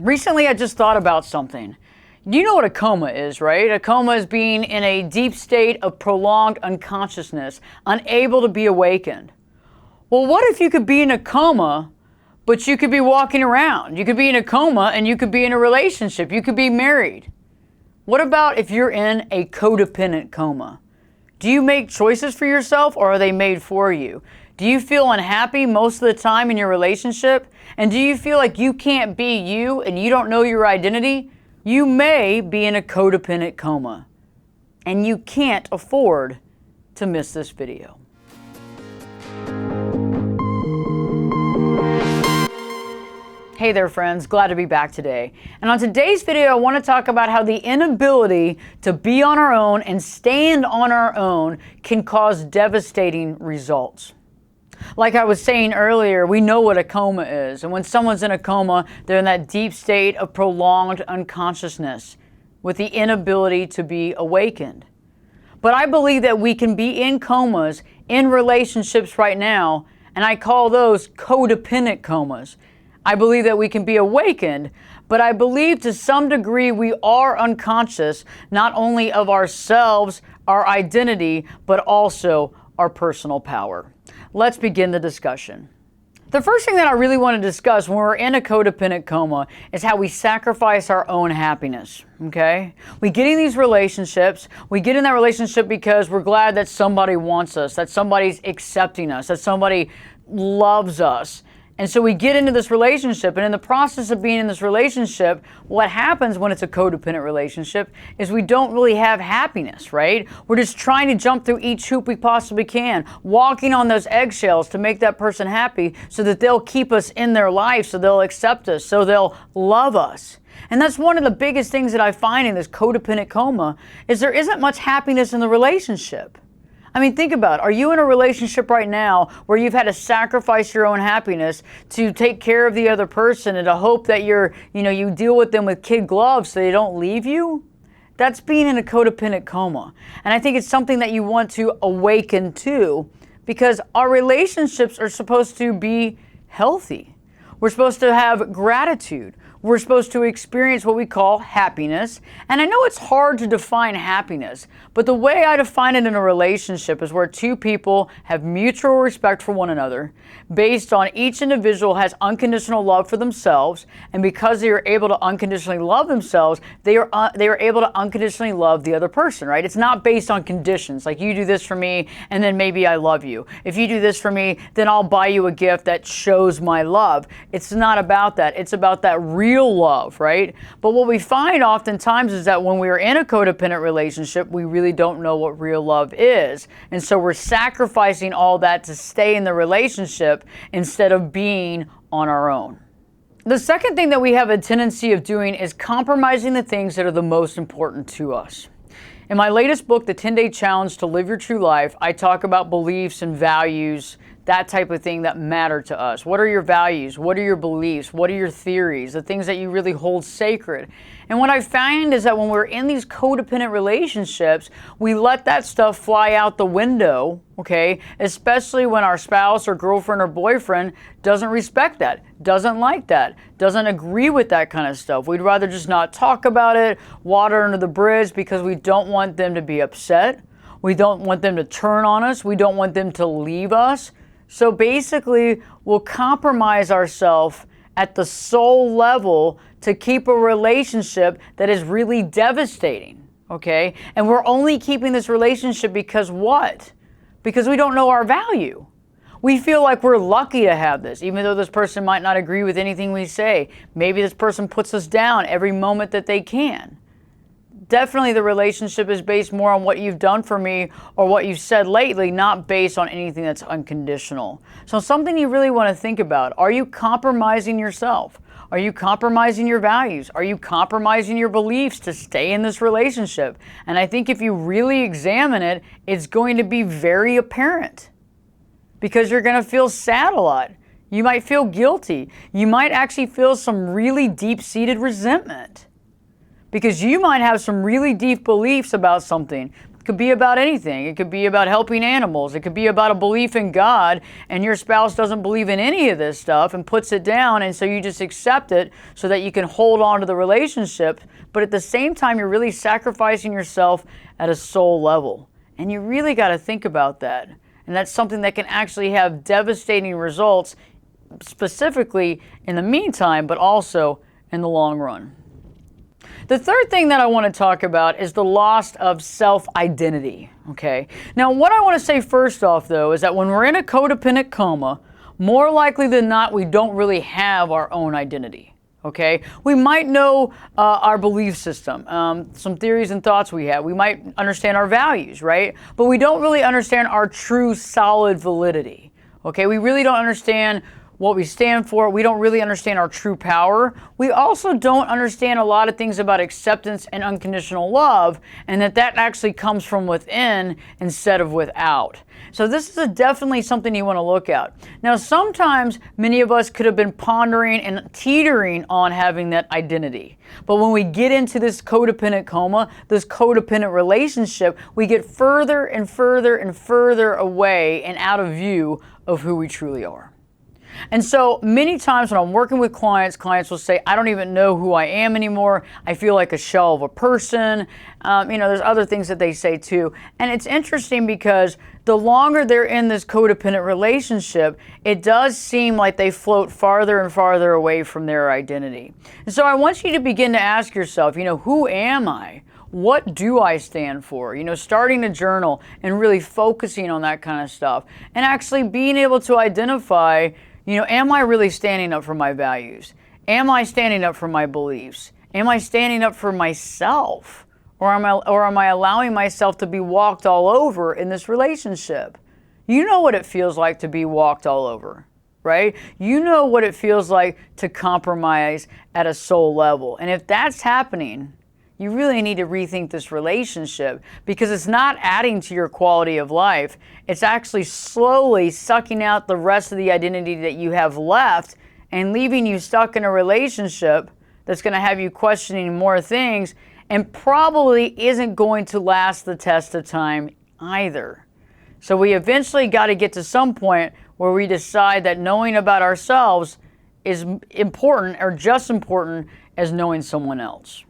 Recently, I just thought about something. You know what a coma is, right? A coma is being in a deep state of prolonged unconsciousness, unable to be awakened. Well, what if you could be in a coma, but you could be walking around? You could be in a coma and you could be in a relationship. You could be married. What about if you're in a codependent coma? Do you make choices for yourself, or are they made for you? Do you feel unhappy most of the time in your relationship? And do you feel like you can't be you and you don't know your identity? You may be in a codependent coma, and you can't afford to miss this video. Hey there, friends. Glad to be back today. And on today's video, I want to talk about how the inability to be on our own and stand on our own can cause devastating results. Like I was saying earlier, we know what a coma is. And when someone's in a coma, they're in that deep state of prolonged unconsciousness with the inability to be awakened. But I believe that we can be in comas in relationships right now, and I call those codependent comas. I believe that we can be awakened, but I believe to some degree we are unconscious, not only of ourselves, our identity, but also our personal power. Let's begin the discussion. The first thing that I really want to discuss when we're in a codependent coma is how we sacrifice our own happiness, okay? We get in these relationships, we get in that relationship because we're glad that somebody wants us, that somebody's accepting us, that somebody loves us. And so we get into this relationship, and in the process of being in this relationship, what happens when it's a codependent relationship is we don't really have happiness, right? We're just trying to jump through each hoop we possibly can, walking on those eggshells to make that person happy so that they'll keep us in their life, so they'll accept us, so they'll love us. And that's one of the biggest things that I find in this codependent coma is there isn't much happiness in the relationship. I mean, think about it. Are you in a relationship right now where you've had to sacrifice your own happiness to take care of the other person and to hope that you deal with them with kid gloves so they don't leave you? That's being in a codependent coma. And I think it's something that you want to awaken to, because our relationships are supposed to be healthy. We're supposed to have gratitude. We're supposed to experience what we call happiness. And I know it's hard to define happiness, but the way I define it in a relationship is where two people have mutual respect for one another, based on each individual has unconditional love for themselves, and because they are able to unconditionally love themselves, they are able to unconditionally love the other person, right? It's not based on conditions, like you do this for me, and then maybe I love you. If you do this for me, then I'll buy you a gift that shows my love. It's not about that. It's about that real love, right? But what we find oftentimes is that when we are in a codependent relationship, we really don't know what real love is. And so we're sacrificing all that to stay in the relationship instead of being on our own. The second thing that we have a tendency of doing is compromising the things that are the most important to us. In my latest book, The 10-Day Challenge to Live Your True Life, I talk about beliefs and values, that type of thing that matter to us. What are your values? What are your beliefs? What are your theories? The things that you really hold sacred. And what I find is that when we're in these codependent relationships, we let that stuff fly out the window, okay? Especially when our spouse or girlfriend or boyfriend doesn't respect that, doesn't like that, doesn't agree with that kind of stuff. We'd rather just not talk about it, water under the bridge, because we don't want them to be upset. We don't want them to turn on us. We don't want them to leave us. So basically, we'll compromise ourselves at the soul level to keep a relationship that is really devastating, okay? And we're only keeping this relationship because what? Because we don't know our value. We feel like we're lucky to have this, even though this person might not agree with anything we say. Maybe this person puts us down every moment that they can. Definitely the relationship is based more on what you've done for me or what you've said lately, not based on anything that's unconditional. So something you really want to think about. Are you compromising yourself? Are you compromising your values? Are you compromising your beliefs to stay in this relationship? And I think if you really examine it, it's going to be very apparent, because you're going to feel sad a lot. You might feel guilty. You might actually feel some really deep-seated resentment, because you might have some really deep beliefs about something. could be about anything. It could be about helping animals. It could be about a belief in God, and your spouse doesn't believe in any of this stuff and puts it down, and so you just accept it so that you can hold on to the relationship. But at the same time, you're really sacrificing yourself at a soul level. And you really got to think about that. And that's something that can actually have devastating results, specifically in the meantime, but also in the long run. The third thing that I want to talk about is the loss of self-identity, okay? Now, what I want to say first off, though, is that when we're in a codependent coma, more likely than not, we don't really have our own identity, okay? We might know our belief system, some theories and thoughts we have. We might understand our values, right? But we don't really understand our true solid validity, okay? We really don't understand what we stand for. We don't really understand our true power. We also don't understand a lot of things about acceptance and unconditional love, and that actually comes from within instead of without. So this is definitely something you want to look at. Now, sometimes many of us could have been pondering and teetering on having that identity. But when we get into this codependent coma, this codependent relationship, we get further and further and further away and out of view of who we truly are. And so many times when I'm working with clients will say, I don't even know who I am anymore. I feel like a shell of a person. There's other things that they say too. And it's interesting because the longer they're in this codependent relationship, it does seem like they float farther and farther away from their identity. And so I want you to begin to ask yourself, who am I? What do I stand for? Starting a journal and really focusing on that kind of stuff. And actually being able to identify, am I really standing up for my values? Am I standing up for my beliefs? Am I standing up for myself? Or am I allowing myself to be walked all over in this relationship? You know what it feels like to be walked all over, right? You know what it feels like to compromise at a soul level. And if that's happening, you really need to rethink this relationship, because it's not adding to your quality of life. It's actually slowly sucking out the rest of the identity that you have left and leaving you stuck in a relationship that's going to have you questioning more things and probably isn't going to last the test of time either. So we eventually got to get to some point where we decide that knowing about ourselves is important, or just important as knowing someone else.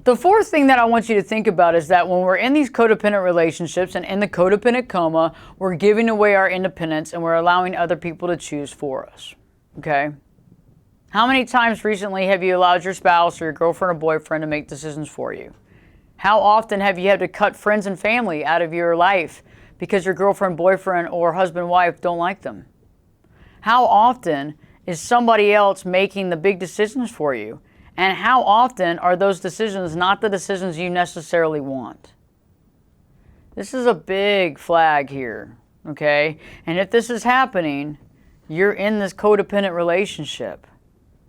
The fourth thing that I want you to think about is that when we're in these codependent relationships and in the codependent coma, we're giving away our independence and we're allowing other people to choose for us, okay? How many times recently have you allowed your spouse or your girlfriend or boyfriend to make decisions for you? How often have you had to cut friends and family out of your life because your girlfriend, boyfriend, or husband, wife don't like them? How often is somebody else making the big decisions for you? And how often are those decisions not the decisions you necessarily want? This is a big flag here, okay? And if this is happening, you're in this codependent relationship,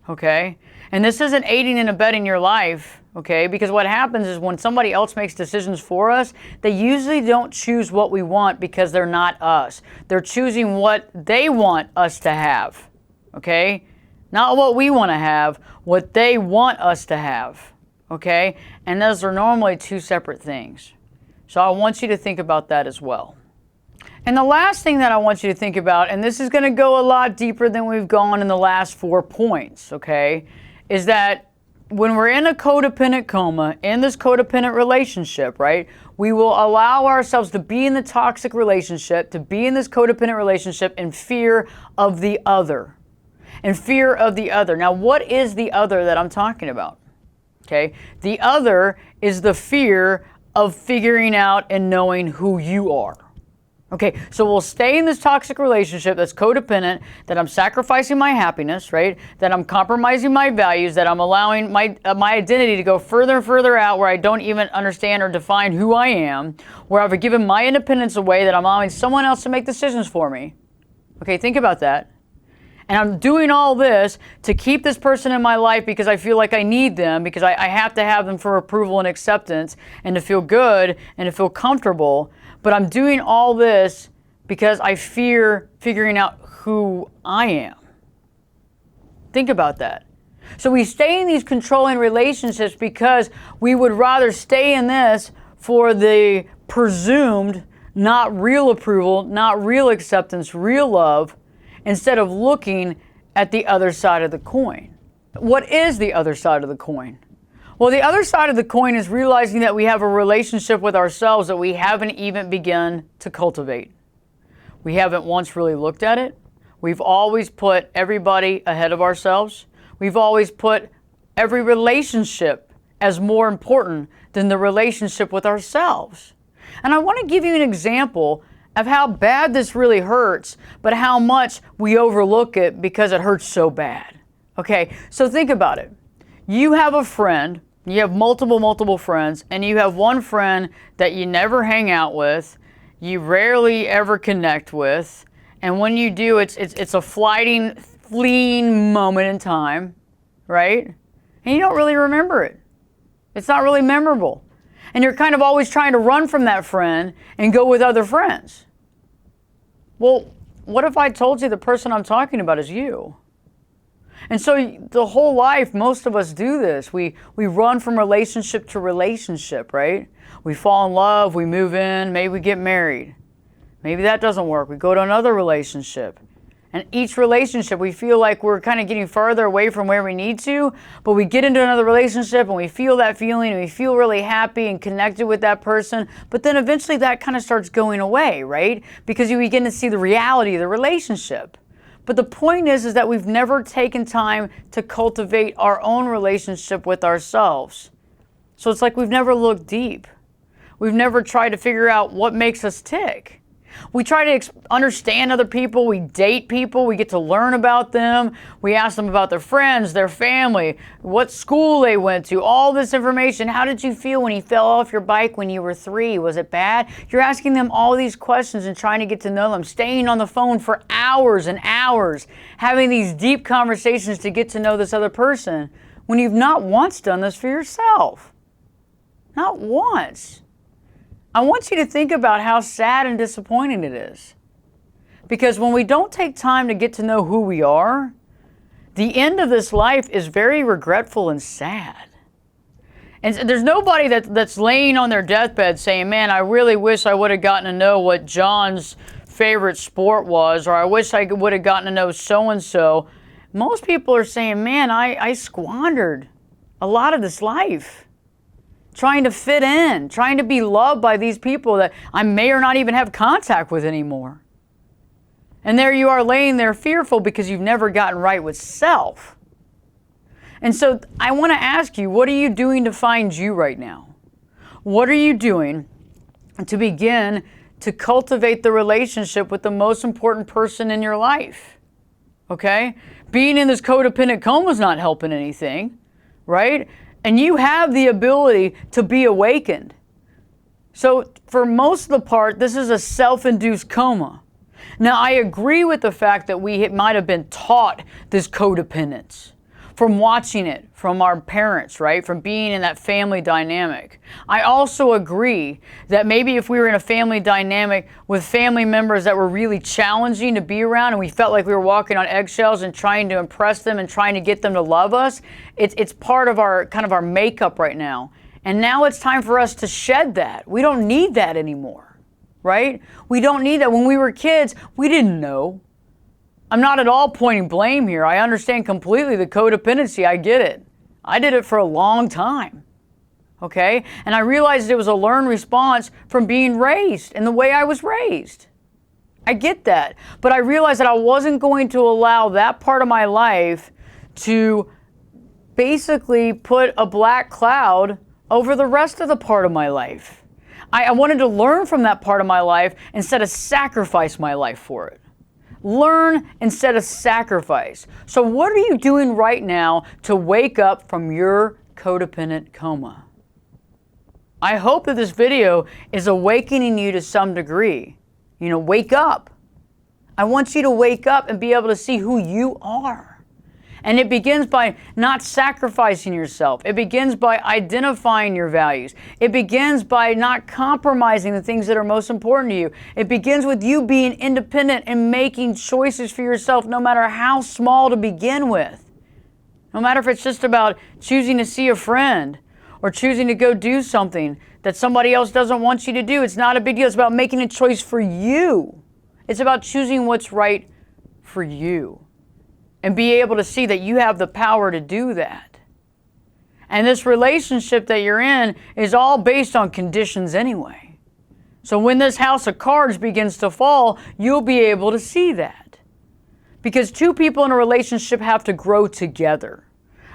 okay? And this isn't aiding and abetting your life, okay? Because what happens is when somebody else makes decisions for us, they usually don't choose what we want because they're not us. They're choosing what they want us to have, okay? Not what we want to have, what they want us to have, okay? And those are normally two separate things. So I want you to think about that as well. And the last thing that I want you to think about, and this is going to go a lot deeper than we've gone in the last 4 points, okay, is that when we're in a codependent coma, in this codependent relationship, right, we will allow ourselves to be in the toxic relationship, to be in this codependent relationship in fear of the other. And fear of the other. Now, what is the other that I'm talking about? Okay, the other is the fear of figuring out and knowing who you are. Okay, so we'll stay in this toxic relationship that's codependent, that I'm sacrificing my happiness, right? That I'm compromising my values, that I'm allowing my identity to go further and further out where I don't even understand or define who I am, where I've given my independence away, that I'm allowing someone else to make decisions for me. Okay, think about that. And I'm doing all this to keep this person in my life because I feel like I need them, because I have to have them for approval and acceptance and to feel good and to feel comfortable. But I'm doing all this because I fear figuring out who I am. Think about that. So we stay in these controlling relationships because we would rather stay in this for the presumed, not real approval, not real acceptance, real love, instead of looking at the other side of the coin. What is the other side of the coin? Well, the other side of the coin is realizing that we have a relationship with ourselves that we haven't even begun to cultivate. We haven't once really looked at it. We've always put everybody ahead of ourselves. We've always put every relationship as more important than the relationship with ourselves. And I want to give you an example of how bad this really hurts, but how much we overlook it because it hurts so bad. Okay, so think about it. You have a friend, you have multiple friends, and you have one friend that you never hang out with, you rarely ever connect with, and when you do, it's a fleeting moment in time, right? And you don't really remember it. It's not really memorable. And you're kind of always trying to run from that friend and go with other friends. Well, what if I told you the person I'm talking about is you? And so the whole life, most of us do this. We run from relationship to relationship, right? We fall in love, we move in, maybe we get married. Maybe that doesn't work. We go to another relationship. And each relationship, we feel like we're kind of getting further away from where we need to, but we get into another relationship and we feel that feeling and we feel really happy and connected with that person, but then eventually that kind of starts going away, right? Because you begin to see the reality of the relationship. But the point is that we've never taken time to cultivate our own relationship with ourselves. So it's like we've never looked deep. We've never tried to figure out what makes us tick. We try to understand other people, we date people, we get to learn about them, we ask them about their friends, their family, what school they went to, all this information. How did you feel when you fell off your bike when you were 3? Was it bad? You're asking them all these questions and trying to get to know them, staying on the phone for hours and hours, having these deep conversations to get to know this other person when you've not once done this for yourself. Not once. I want you to think about how sad and disappointing it is. Because when we don't take time to get to know who we are, the end of this life is very regretful and sad. And there's nobody that's laying on their deathbed saying, man, I really wish I would have gotten to know what John's favorite sport was, or I wish I would have gotten to know so-and-so. Most people are saying, man, I squandered a lot of this life trying to fit in, trying to be loved by these people that I may or not even have contact with anymore. And there you are laying there fearful because you've never gotten right with self. And so I want to ask you, what are you doing to find you right now? What are you doing to begin to cultivate the relationship with the most important person in your life? Okay? Being in this codependent coma is not helping anything, right? And you have the ability to be awakened. So for most of the part, this is a self-induced coma. Now, I agree with the fact that we might have been taught this codependence from watching it from our parents, right? From being in that family dynamic. I also agree that maybe if we were in a family dynamic with family members that were really challenging to be around and we felt like we were walking on eggshells and trying to impress them and trying to get them to love us, it's part of our kind of our makeup right now. And now it's time for us to shed that. We don't need that anymore, right? We don't need that. When we were kids, we didn't know. I'm not at all pointing blame here. I understand completely the codependency. I get it. I did it for a long time. Okay? And I realized it was a learned response from being raised and the way I was raised. I get that. But I realized that I wasn't going to allow that part of my life to basically put a black cloud over the rest of the part of my life. I wanted to learn from that part of my life instead of sacrifice my life for it. Learn instead of sacrifice. So what are you doing right now to wake up from your codependent coma? I hope that this video is awakening you to some degree. You know, wake up. I want you to wake up and be able to see who you are. And it begins by not sacrificing yourself. It begins by identifying your values. It begins by not compromising the things that are most important to you. It begins with you being independent and making choices for yourself, no matter how small to begin with. No matter if it's just about choosing to see a friend, or choosing to go do something that somebody else doesn't want you to do. It's not a big deal. It's about making a choice for you. It's about choosing what's right for you and be able to see that you have the power to do that. And this relationship that you're in is all based on conditions anyway. So when this house of cards begins to fall, you'll be able to see that. Because two people in a relationship have to grow together.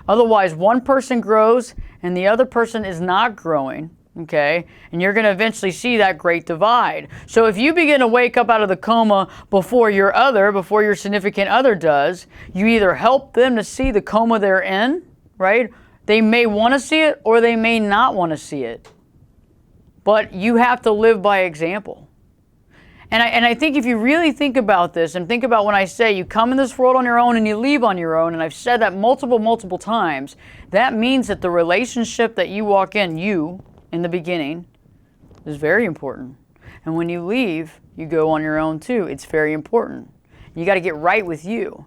Otherwise, one person grows and the other person is not growing, okay? And you're going to eventually see that great divide. So if you begin to wake up out of the coma before your significant other does, you either help them to see the coma they're in, right? They may want to see it or they may not want to see it. But you have to live by example. And I think if you really think about this and think about when I say you come in this world on your own and you leave on your own, and I've said that multiple times, that means that the relationship that you walk in the beginning, is very important. And when you leave, you go on your own too. It's very important. You got to get right with you.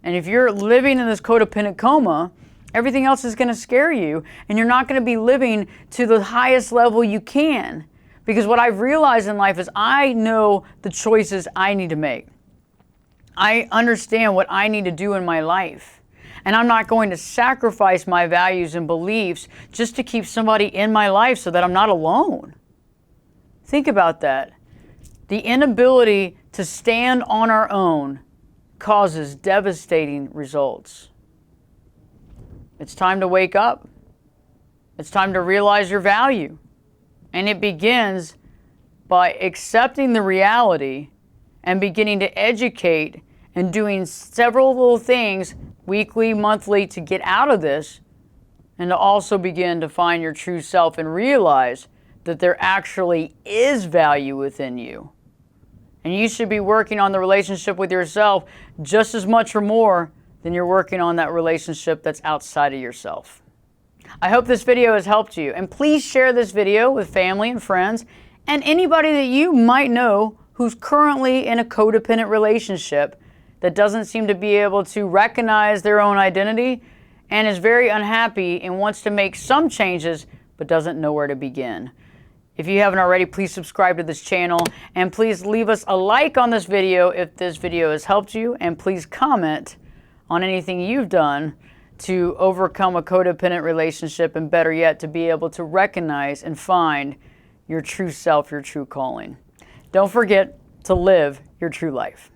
And if you're living in this codependent coma, everything else is going to scare you, and you're not going to be living to the highest level you can. Because what I've realized in life is I know the choices I need to make. I understand what I need to do in my life. And I'm not going to sacrifice my values and beliefs just to keep somebody in my life so that I'm not alone. Think about that. The inability to stand on our own causes devastating results. It's time to wake up. It's time to realize your value. And it begins by accepting the reality and beginning to educate and doing several little things weekly, monthly to get out of this, and to also begin to find your true self and realize that there actually is value within you. And you should be working on the relationship with yourself just as much or more than you're working on that relationship that's outside of yourself. I hope this video has helped you, and please share this video with family and friends and anybody that you might know who's currently in a codependent relationship that doesn't seem to be able to recognize their own identity and is very unhappy and wants to make some changes but doesn't know where to begin. If you haven't already, please subscribe to this channel, and please leave us a like on this video if this video has helped you, and please comment on anything you've done to overcome a codependent relationship, and better yet, to be able to recognize and find your true self, your true calling. Don't forget to live your true life.